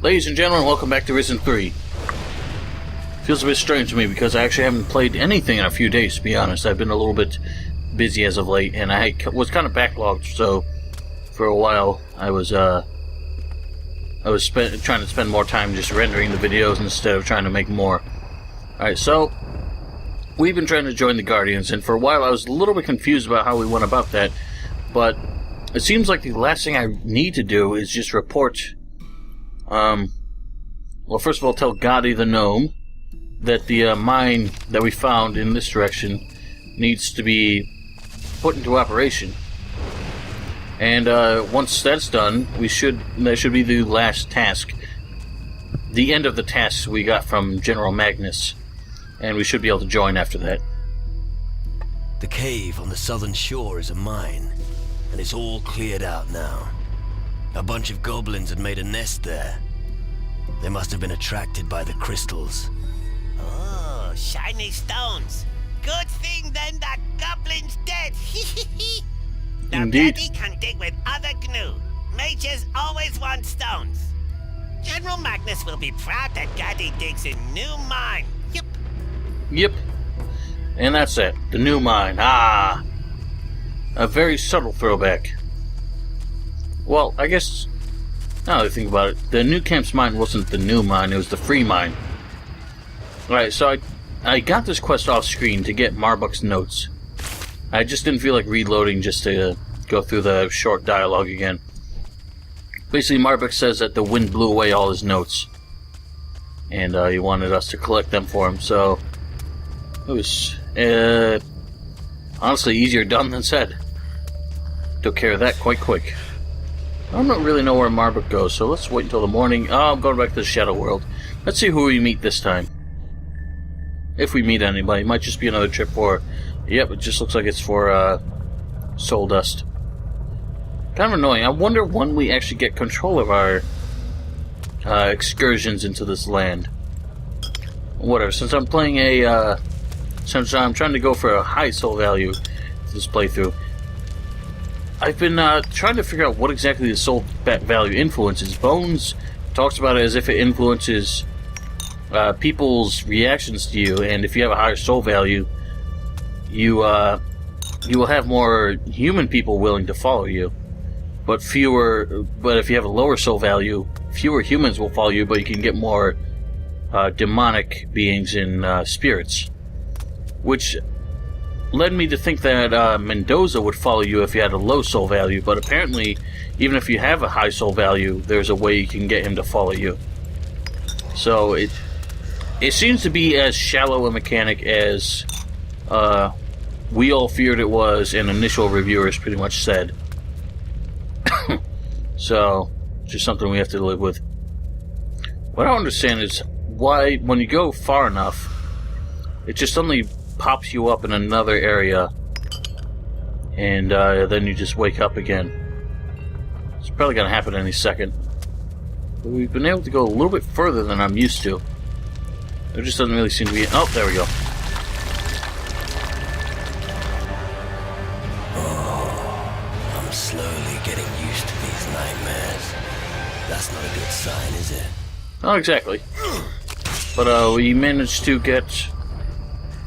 Ladies and gentlemen, welcome back to Risen 3. Feels a bit strange to me because I actually haven't played anything in a few days, to be honest. I've been a little bit busy as of late, and I was kind of backlogged, so for a while I was trying to spend more time just rendering the videos instead of trying to make more. Alright, so we've been trying to join the Guardians, and for a while I was a little bit confused about how we went about that, but it seems like the last thing I need to do is just report. Well, first of all, tell Gotti the gnome that the mine that we found in this direction needs to be put into operation. And once that's done, that should be the last task. The end of the tasks we got from General Magnus. And we should be able to join after that. The cave on the southern shore is a mine, and it's all cleared out now. A bunch of goblins had made a nest there. They must have been attracted by the crystals. Oh, shiny stones. Good thing then that goblin's dead. Now Indeed. Daddy can dig with other gnu. Mages always want stones. General Magnus will be proud that Gaddy digs a new mine. Yep. And that's it. The new mine. Ah! A very subtle throwback. Well, I guess, now that I think about it, the New Camp's mine wasn't the new mine, it was the free mine. Alright, so I got this quest off screen to get Marbuk's notes. I just didn't feel like reloading just to go through the short dialogue again. Basically, Marbuk says that the wind blew away all his notes. And he wanted us to collect them for him, so it was honestly easier done than said. Took care of that quite quick. I don't really know where Marbuk goes, so let's wait until the morning. Oh, I'm going back to the Shadow World. Let's see who we meet this time. If we meet anybody. It might just be another trip for... Yep, it just looks like it's for soul dust. Kind of annoying. I wonder when we actually get control of our excursions into this land. Whatever, since I'm playing since I'm trying to go for a high soul value for this playthrough, I've been trying to figure out what exactly the soul value influences. Bones talks about it as if it influences people's reactions to you, and if you have a higher soul value, you will have more human people willing to follow you. But if you have a lower soul value, fewer humans will follow you, but you can get more demonic beings and spirits. Which led me to think that Mendoza would follow you if you had a low soul value, but apparently, even if you have a high soul value, there's a way you can get him to follow you. So it seems to be as shallow a mechanic as we all feared it was, and initial reviewers pretty much said. So, just something we have to live with. What I don't understand is why, when you go far enough, it just suddenly pops you up in another area, and then you just wake up again. It's probably going to happen any second. But we've been able to go a little bit further than I'm used to. There just doesn't really seem to be... Oh, there we go. Oh, I'm slowly getting used to these nightmares. That's not a good sign, is it? Not exactly. But we managed to get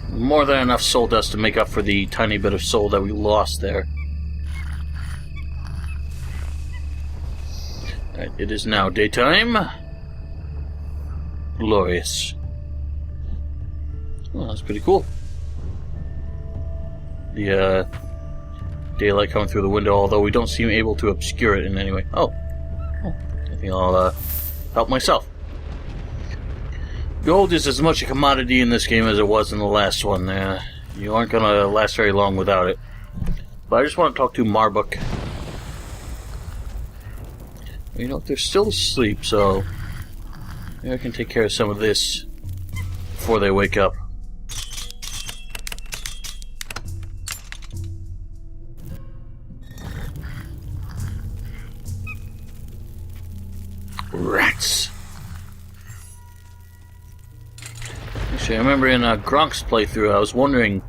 more than enough soul dust to make up for the tiny bit of soul that we lost there. Right, it is now daytime. Glorious. Well, that's pretty cool. The daylight coming through the window, although we don't seem able to obscure it in any way. Oh. I think I'll help myself. Gold is as much a commodity in this game as it was in the last one. You aren't going to last very long without it. But I just want to talk to Marbuk. You know, they're still asleep, so maybe I can take care of some of this before they wake up. Rats. Actually, I remember in Gronk's playthrough, I was wondering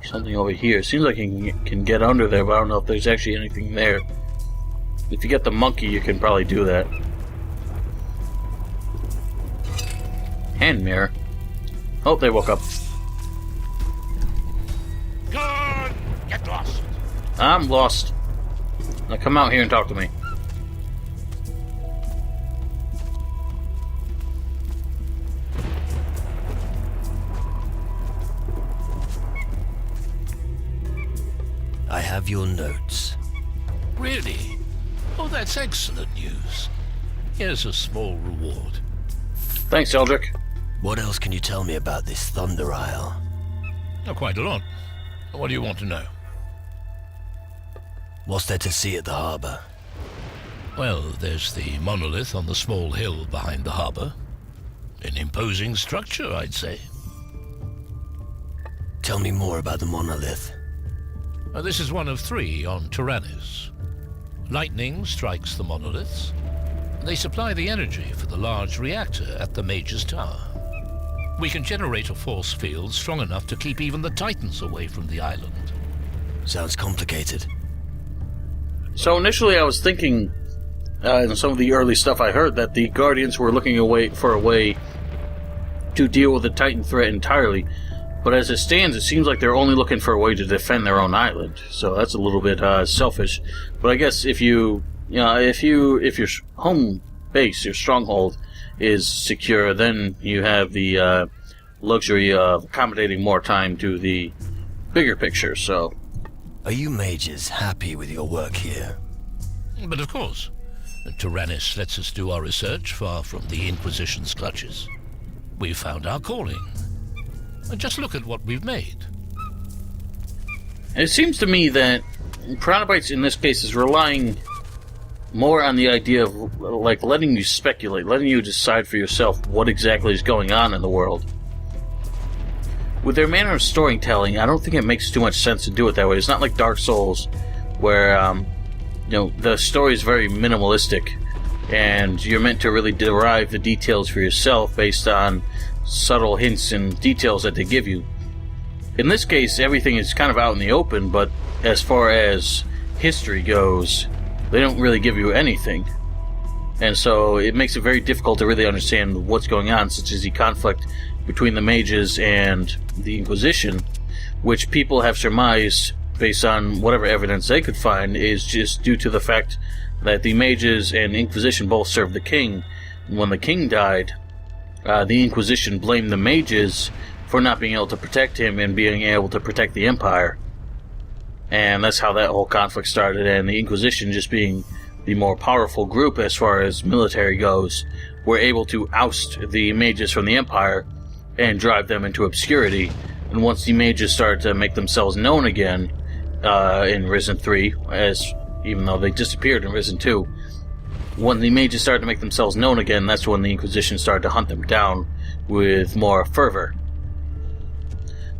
something over here. It seems like you can get under there, but I don't know if there's actually anything there. If you get the monkey, you can probably do that. Hand mirror. Oh, they woke up. God, get lost. I'm lost. Now come out here and talk to me. I have your notes. Really? Oh, that's excellent news. Here's a small reward. Thanks, Eldrick. What else can you tell me about this Thunder Isle? Oh, quite a lot. What do you want to know? What's there to see at the harbor? Well, there's the monolith on the small hill behind the harbor. An imposing structure, I'd say. Tell me more about the monolith. This is one of 3 on Tyrannus. Lightning strikes the monoliths. They supply the energy for the large reactor at the Mage's Tower. We can generate a force field strong enough to keep even the Titans away from the island. Sounds complicated. So initially I was thinking, in some of the early stuff I heard, that the Guardians were looking for a way to deal with the Titan threat entirely. But as it stands, it seems like they're only looking for a way to defend their own island. So that's a little bit selfish. But I guess if your home base, your stronghold, is secure, then you have the luxury of accommodating more time to the bigger picture. So, Are you mages happy with your work here? But of course, Tyrannus lets us do our research far from the Inquisition's clutches. We've found our calling. Just look at what we've made. it seems to me that Chronobites in this case is relying more on the idea of like letting you speculate, letting you decide for yourself what exactly is going on in the world. With their manner of storytelling, I don't think it makes too much sense to do it that way. It's not like Dark Souls, where the story is very minimalistic, and you're meant to really derive the details for yourself based on subtle hints and details that they give you. In this case, everything is kind of out in the open, but as far as history goes, they don't really give you anything. And so it makes it very difficult to really understand what's going on, such as the conflict between the mages and the Inquisition, which people have surmised, based on whatever evidence they could find, is just due to the fact that the mages and Inquisition both served the king. And when the king died, the Inquisition blamed the mages for not being able to protect him and being able to protect the Empire. And that's how that whole conflict started, and the Inquisition, just being the more powerful group as far as military goes, were able to oust the mages from the Empire and drive them into obscurity. And once the mages started to make themselves known again in Risen 3, even though they disappeared in Risen 2, when the mages started to make themselves known again, that's when the Inquisition started to hunt them down with more fervor.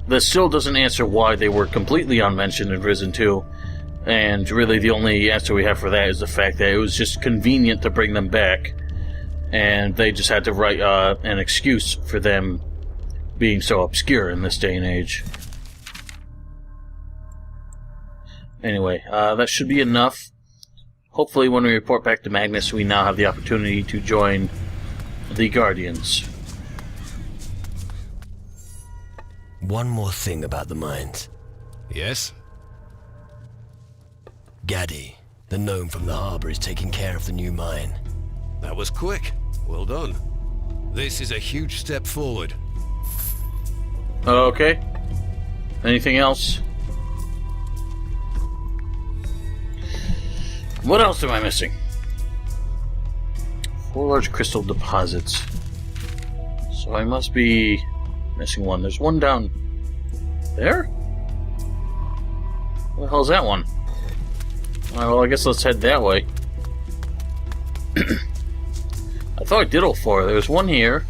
This still doesn't answer why they were completely unmentioned in Risen 2, and really the only answer we have for that is the fact that it was just convenient to bring them back, and they just had to write an excuse for them being so obscure in this day and age. Anyway, that should be enough. Hopefully when we report back to Magnus, we now have the opportunity to join the Guardians. One more thing about the mines. Yes? Gaddy, the gnome from the harbor, is taking care of the new mine. That was quick. Well done. This is a huge step forward. Okay. Anything else? What else am I missing? 4 large crystal deposits. So I must be missing one. There's one down there? Where the hell is that one? Well, I guess let's head that way. I thought I did all 4. There was one here.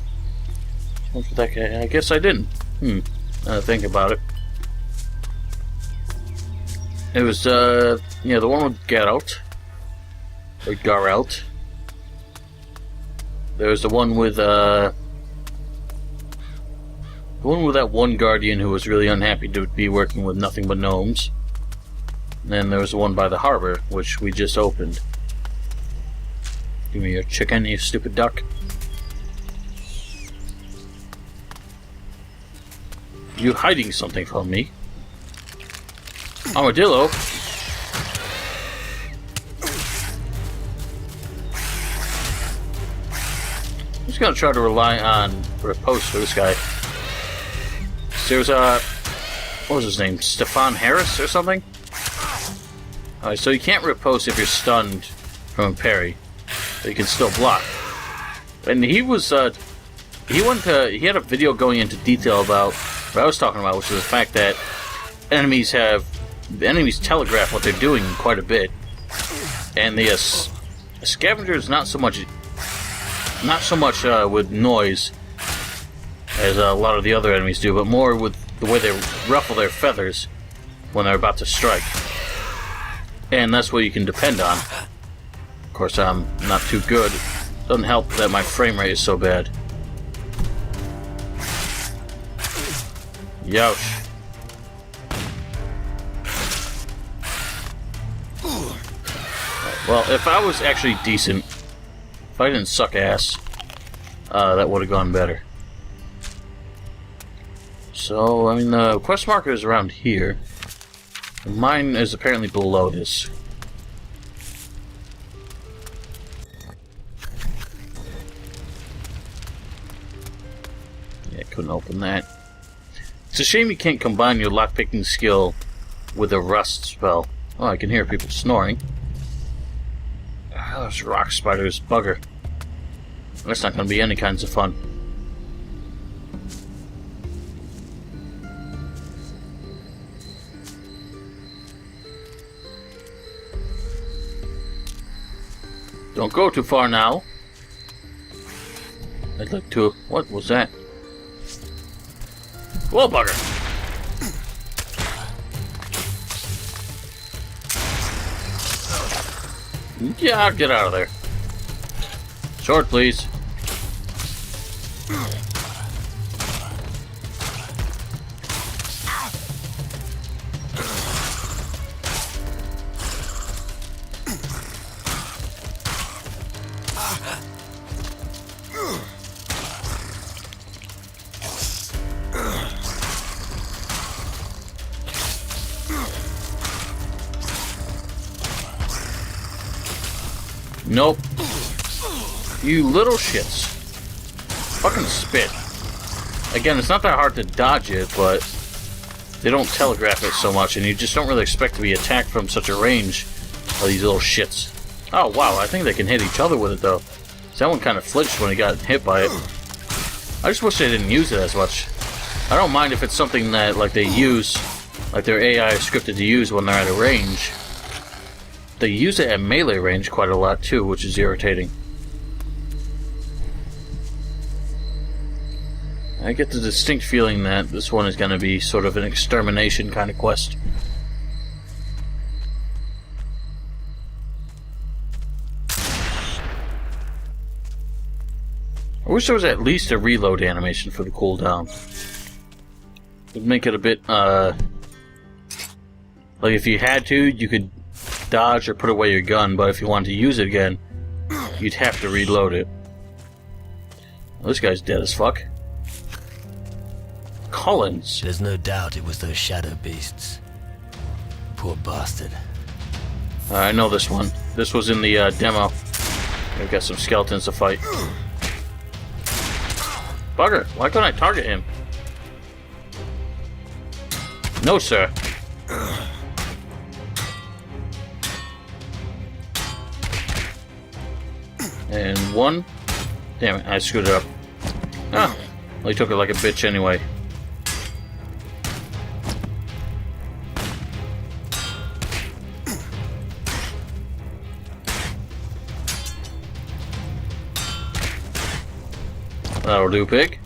One for that guy. I guess I didn't. Now that I think about it. It was, the one with Geralt. Or Garalt. There was the one with, the one with that one guardian who was really unhappy to be working with nothing but gnomes. And then there was the one by the harbor, which we just opened. Give me your chicken, you stupid duck. You hiding something from me? Armadillo? I'm just gonna try to rely on riposte for this guy. There's what was his name? Stefan Harris or something? Alright, so you can't riposte if you're stunned from a parry. But you can still block. And he was, he had a video going into detail about what I was talking about, which is the fact that enemies telegraph what they're doing quite a bit. And the scavenger is not so much with noise as a lot of the other enemies do, but more with the way they ruffle their feathers when they're about to strike. And that's what you can depend on. Of course, I'm not too good. Doesn't help that my frame rate is so bad. Youch. Well, if I was actually decent, if I didn't suck ass, that would have gone better. So, I mean, the quest marker is around here. Mine is apparently below this. Yeah, couldn't open that. It's a shame you can't combine your lockpicking skill with a rust spell. Oh, I can hear people snoring. Ah, those rock spiders, bugger. That's not going to be any kinds of fun. Don't go too far now. I'd like to... What was that? Whoa, bugger! Yeah, get out of there. Sword, please. Nope. You little shits. Fucking spit. Again, it's not that hard to dodge it, but they don't telegraph it so much, and you just don't really expect to be attacked from such a range of these little shits. Oh, wow, I think they can hit each other with it, though. That one kind of flinched when he got hit by it. I just wish they didn't use it as much. I don't mind if it's something that, like, they use, like their AI is scripted to use when they're at a range. They use it at melee range quite a lot too, which is irritating. I get the distinct feeling that this one is going to be sort of an extermination kind of quest. I wish there was at least a reload animation for the cooldown. It'd make it a bit, like if you had to, you could dodge or put away your gun, but if you wanted to use it again, you'd have to reload it. Well, this guy's dead as fuck. Collins. There's no doubt it was those shadow beasts. Poor bastard. I know this one. This was in the demo. We've got some skeletons to fight. Bugger, why couldn't I target him? No, sir. And one. Damn it, I screwed it up. Ah, well, he took it like a bitch anyway. That'll do, pig.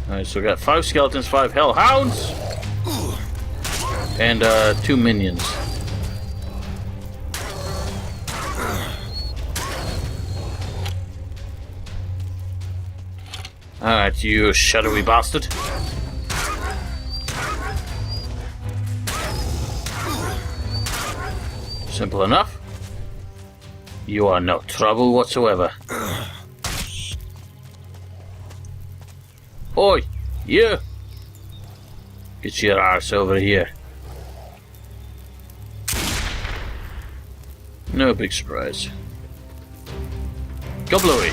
Alright, so we got 5 skeletons, 5 hellhounds, and 2 minions. Alright, you shadowy bastard. Simple enough. You are no trouble whatsoever. Oi, you! Get your ass over here. No big surprise. Go Bluey!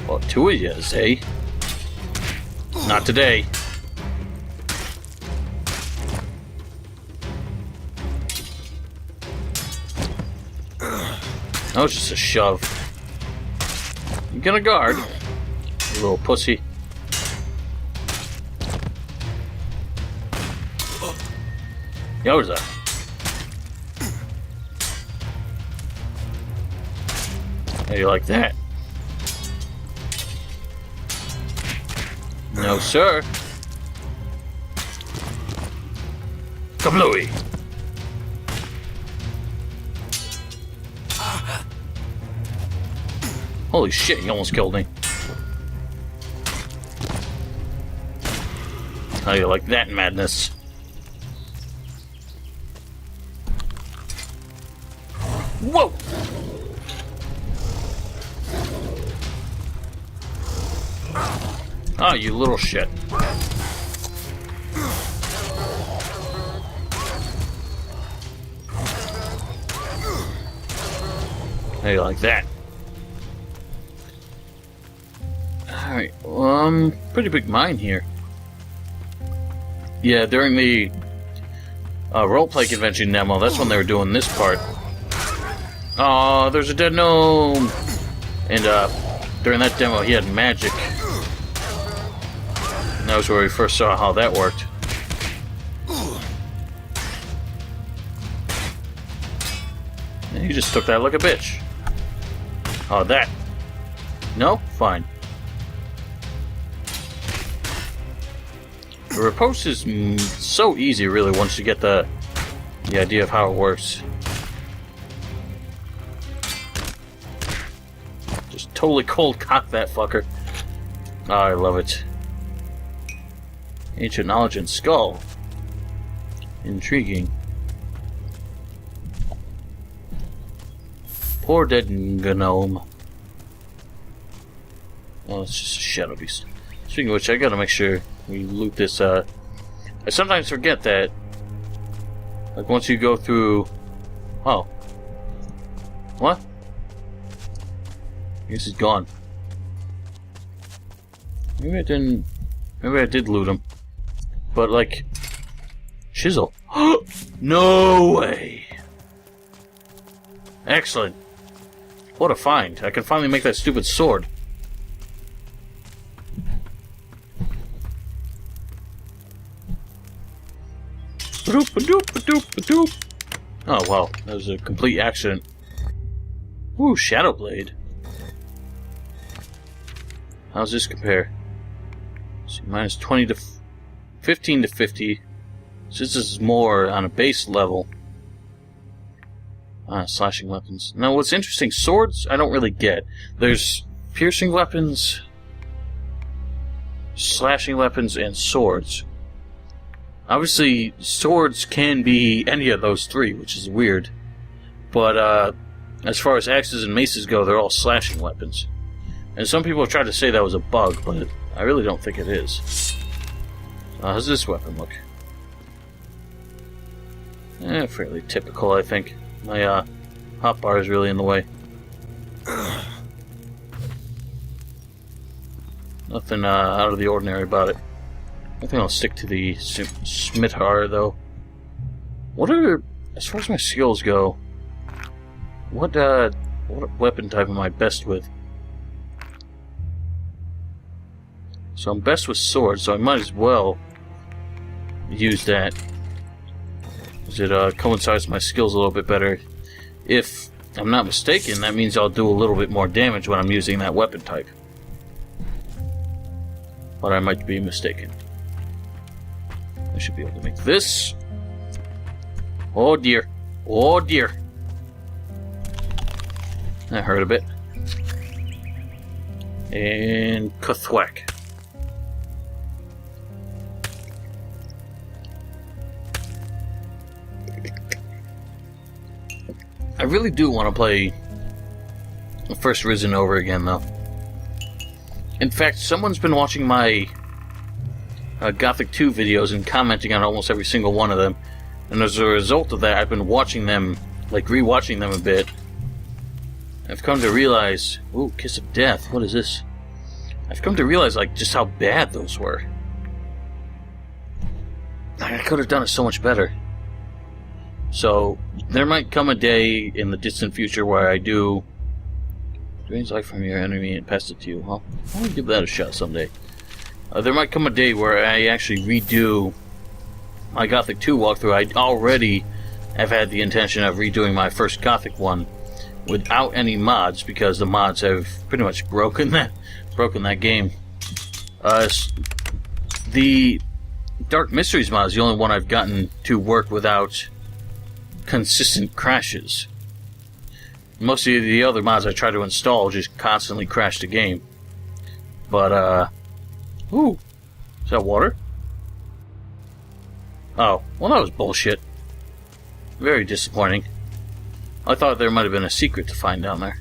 Well, two of yous, eh? Not today. That was just a shove. You gonna guard? You little pussy. Yowza. How do you like that? No, sir. Kablooey. Holy shit, you almost killed me. How do you like that madness? Whoa! Oh, you little shit. How do you like that? Alright, pretty big mine here. Yeah, during the roleplay convention demo, that's when they were doing this part. Oh, there's a dead gnome! And during that demo, he had magic. And that was where we first saw how that worked. And he just took that like a bitch. Oh, that. No? Fine. The riposte is so easy, really, once you get the idea of how it works. Just totally cold cock that fucker. Oh, I love it. Ancient knowledge and skull. Intriguing. Poor dead gnome. Oh, it's just a shadow beast. Speaking of which, I gotta make sure we loot this. I sometimes forget that. Like, once you go through. Oh. What? I guess he's gone. Maybe I didn't. Maybe I did loot him. But, like. Chisel. No way! Excellent. What a find. I can finally make that stupid sword. Oh, wow. That was a complete accident. Ooh, Shadow Blade. How's this compare? See, minus 20 to 15 to 50. So this is more on a base level. Slashing weapons. Now, what's interesting, swords I don't really get. There's piercing weapons, slashing weapons, and swords. Obviously, swords can be any of those three, which is weird. But as far as axes and maces go, they're all slashing weapons. And some people have tried to say that was a bug, but I really don't think it is. How's this weapon look? Fairly typical, I think. My hotbar is really in the way. Nothing out of the ordinary about it. I think I'll stick to the Smithar, though. What are, as far as my skills go, what weapon type am I best with? So I'm best with swords, so I might as well use that. Because it coincides with my skills a little bit better. If I'm not mistaken, that means I'll do a little bit more damage when I'm using that weapon type. But I might be mistaken. I should be able to make this. Oh dear. Oh dear. That hurt a bit. And Kathwack. I really do want to play First Risen over again, though. In fact, someone's been watching my Gothic 2 videos and commenting on almost every single one of them. And as a result of that, I've been watching them, like rewatching them a bit. I've come to realize... Ooh, Kiss of Death, what is this? I've come to realize, like, just how bad those were. I could have done it so much better. So, there might come a day in the distant future where I do... Drains life from your enemy and pass it to you. Well, I'll give that a shot someday. There might come a day where I actually redo my Gothic 2 walkthrough. I already have had the intention of redoing my first Gothic one without any mods, because the mods have pretty much broken that game. The Dark Mysteries mod is the only one I've gotten to work without consistent crashes. Most of the other mods I try to install just constantly crash the game. But, ooh, is that water? Oh, well that was bullshit. Very disappointing. I thought there might have been a secret to find down there.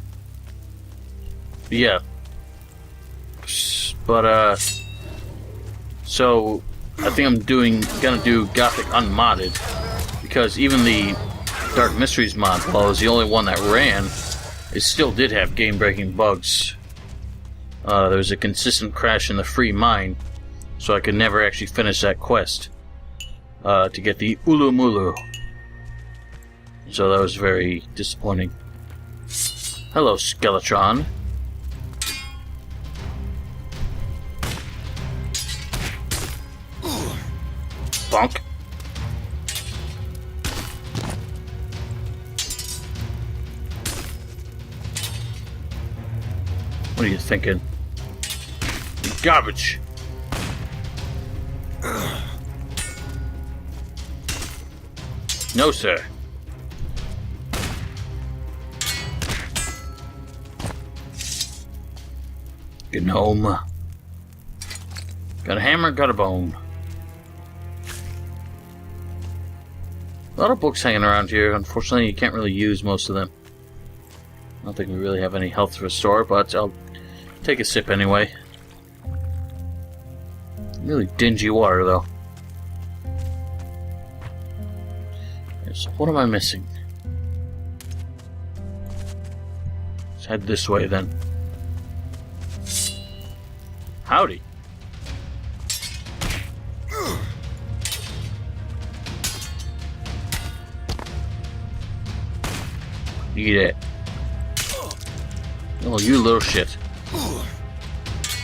But yeah. But, so, I think I'm gonna do Gothic unmodded, because even the Dark Mysteries mod, while it was the only one that ran, it still did have game-breaking bugs. There was a consistent crash in the free mine, so I could never actually finish that quest to get the Ulumulu. So that was very disappointing. Hello, Skeletron. Bonk. What are you thinking? Garbage. No, sir. Gnome. Got a hammer, got a bone. A lot of books hanging around here. Unfortunately, you can't really use most of them. I don't think we really have any health to restore, but I'll take a sip anyway. Really dingy water, though. So what am I missing? Let's head this way, then. Howdy. Eat it. Oh, you little shit.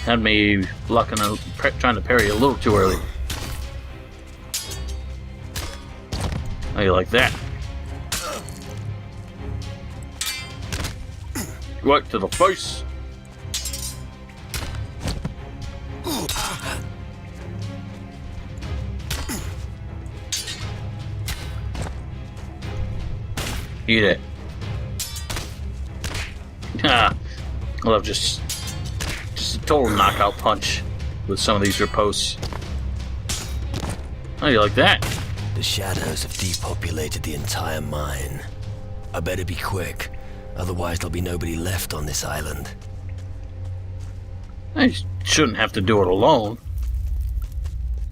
Had me trying to parry a little too early. How you like that? Right to the face. Eat it. Ah, I love just a total knockout punch with some of these riposts. How do you like that? The shadows have depopulated the entire mine. I better be quick, otherwise there'll be nobody left on this island. I shouldn't have to do it alone.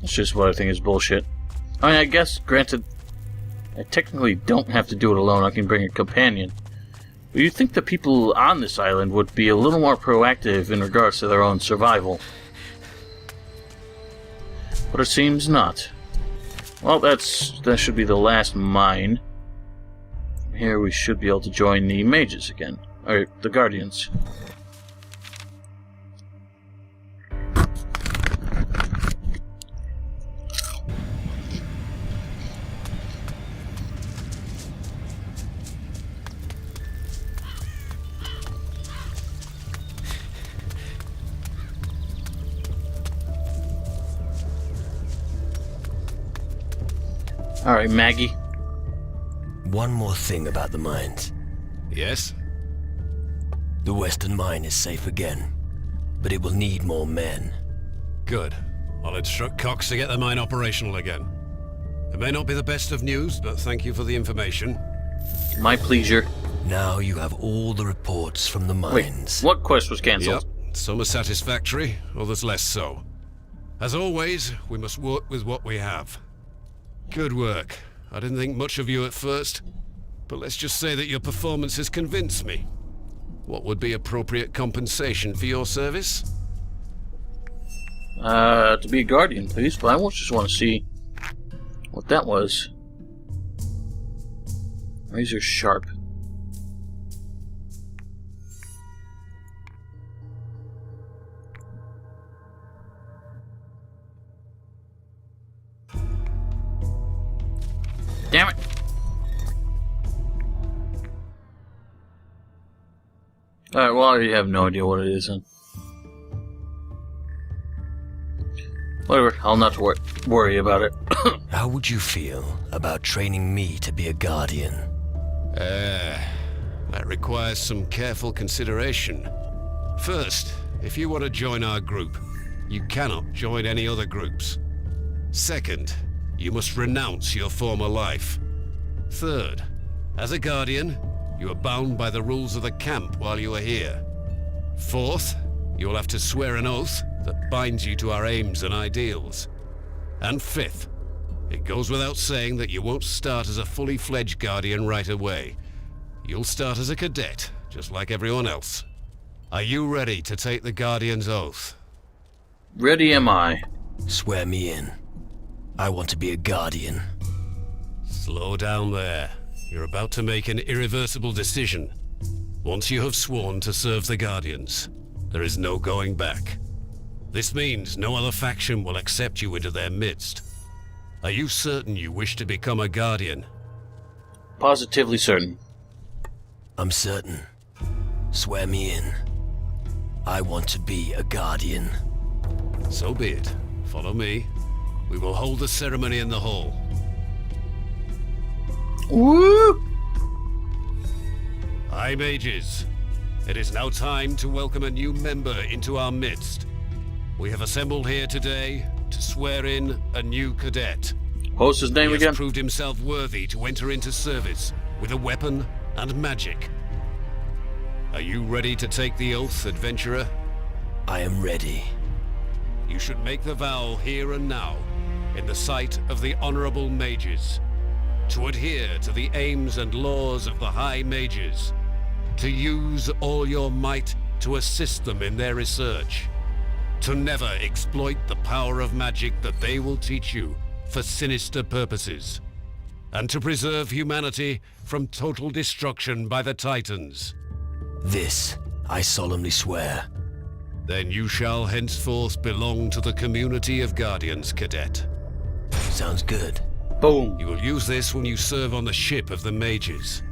That's just what I think is bullshit. I mean, I guess, granted, I technically don't have to do it alone. I can bring a companion. But you'd think the people on this island would be a little more proactive in regards to their own survival. But it seems not. Well, that should be the last mine. From here we should be able to join the mages again. Or the guardians. Alright, Maggie. One more thing about the mines. Yes? The western mine is safe again, but it will need more men. Good. I'll instruct Cox to get the mine operational again. It may not be the best of news, but thank you for the information. My pleasure. Now you have all the reports from the mines. Wait, what quest was cancelled? Yep. Some are satisfactory, others less so. As always, we must work with what we have. Good work. I didn't think much of you at first, but let's just say that your performance has convinced me. What would be appropriate compensation for your service? To be a guardian, please, but I just want to see what that was. Razor sharp. Damn it! Alright, well, I have no idea what it is then. Whatever, I'll not worry about it. How would you feel about training me to be a guardian? That requires some careful consideration. First, if you want to join our group, you cannot join any other groups. Second, you must renounce your former life. Third, as a guardian, you are bound by the rules of the camp while you are here. Fourth, you will have to swear an oath that binds you to our aims and ideals. And fifth, it goes without saying that you won't start as a fully fledged guardian right away. You'll start as a cadet, just like everyone else. Are you ready to take the guardian's oath? Ready am I. Swear me in. I want to be a guardian. Slow down there. You're about to make an irreversible decision. Once you have sworn to serve the Guardians, there is no going back. This means no other faction will accept you into their midst. Are you certain you wish to become a Guardian? Positively certain. I'm certain. Swear me in. I want to be a guardian. So be it. Follow me. We will hold the ceremony in the hall. Woo! High Mages, it is now time to welcome a new member into our midst. We have assembled here today to swear in a new cadet. What's his name He again? has proved himself worthy to enter into service with a weapon and magic. Are you ready to take the oath, adventurer? I am ready. You should make the vow here and now, in the sight of the honorable mages, to adhere to the aims and laws of the High Mages, to use all your might to assist them in their research, to never exploit the power of magic that they will teach you for sinister purposes, and to preserve humanity from total destruction by the Titans. This I solemnly swear. Then you shall henceforth belong to the community of Guardians, Cadet. Sounds good. Boom. You will use this when you serve on the ship of the Mages.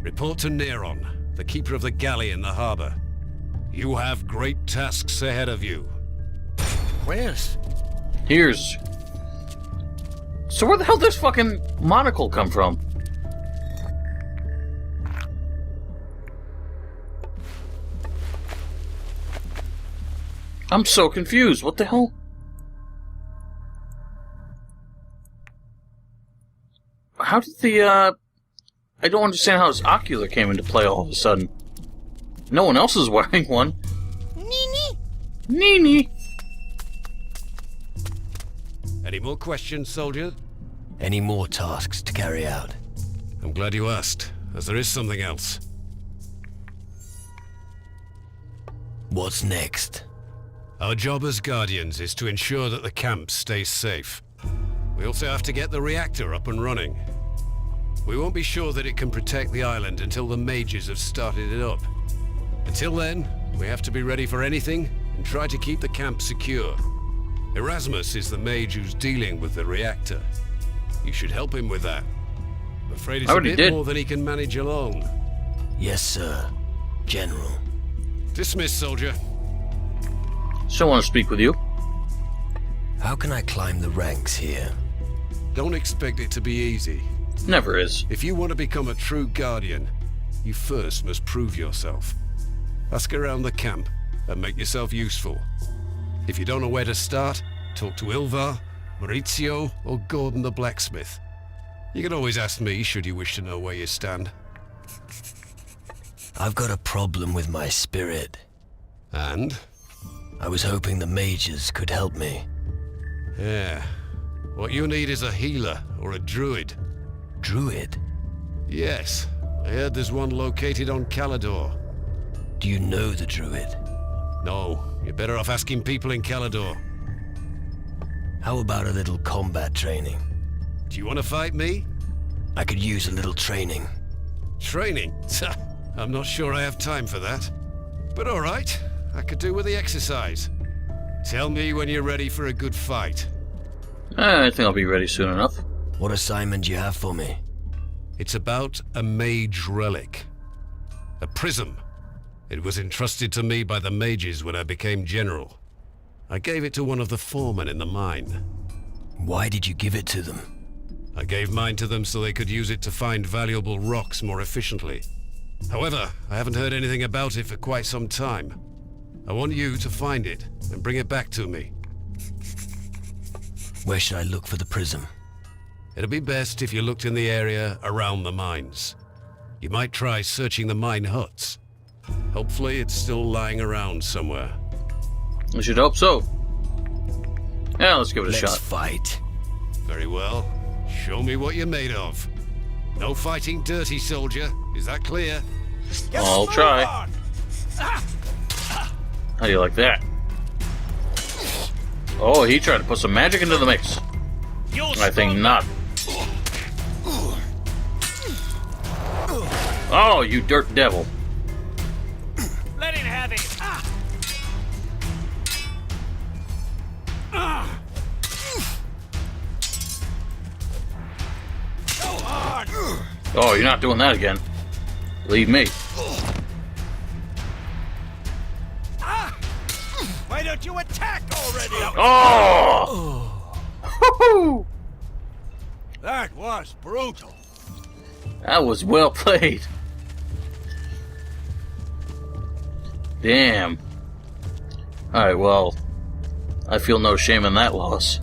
Report to Neron, the keeper of the galley in the harbor. You have great tasks ahead of you. Where's? Here's. So where the hell did this fucking monocle come from? I'm so confused. What the hell? How did the, I don't understand how this ocular came into play all of a sudden. No one else is wearing one. Nini? Nini! Any more questions, soldier? Any more tasks to carry out? I'm glad you asked, as there is something else. What's next? Our job as Guardians is to ensure that the camp stays safe. We also have to get the reactor up and running. We won't be sure that it can protect the island until the Mages have started it up. Until then, we have to be ready for anything and try to keep the camp secure. Erasmus is the mage who's dealing with the reactor. You should help him with that. I'm afraid it's a bit more than he can manage alone. Yes, sir. General. Dismissed, soldier. Still want to speak with you. How can I climb the ranks here? Don't expect it to be easy. Never is. If you want to become a true Guardian, you first must prove yourself. Ask around the camp and make yourself useful. If you don't know where to start, talk to Ilvar, Maurizio, or Gordon the blacksmith. You can always ask me should you wish to know where you stand. I've got a problem with my spirit. And? I was hoping the mages could help me. Yeah. What you need is a healer or a druid. Druid? Yes. I heard there's one located on Calador. Do you know the druid? No, you're better off asking people in Calador. How about a little combat training? Do you want to fight me? I could use a little training. Training? I'm not sure I have time for that. But alright, I could do with the exercise. Tell me when you're ready for a good fight. I think I'll be ready soon enough. What assignment do you have for me? It's about a mage relic. A prism. It was entrusted to me by the mages when I became general. I gave it to one of the foremen in the mine. Why did you give it to them? I gave mine to them so they could use it to find valuable rocks more efficiently. However, I haven't heard anything about it for quite some time. I want you to find it and bring it back to me. Where should I look for the prism? It'd be best if you looked in the area around the mines. You might try searching the mine huts. Hopefully it's still lying around somewhere. I should hope so. Yeah, let's give it a Let's shot. fight. Very well. Show me what you're made of. No fighting dirty, soldier. Is that clear? I'll try. How do you like that? Oh, he tried to put some magic into the mix. I think not. Oh, you dirt devil. Let him have it. Oh, you're not doing that again. Leave me. Why don't you attack already? Oh! Woo-hoo! That was brutal. That was well played. Damn. Alright, well, I feel no shame in that loss.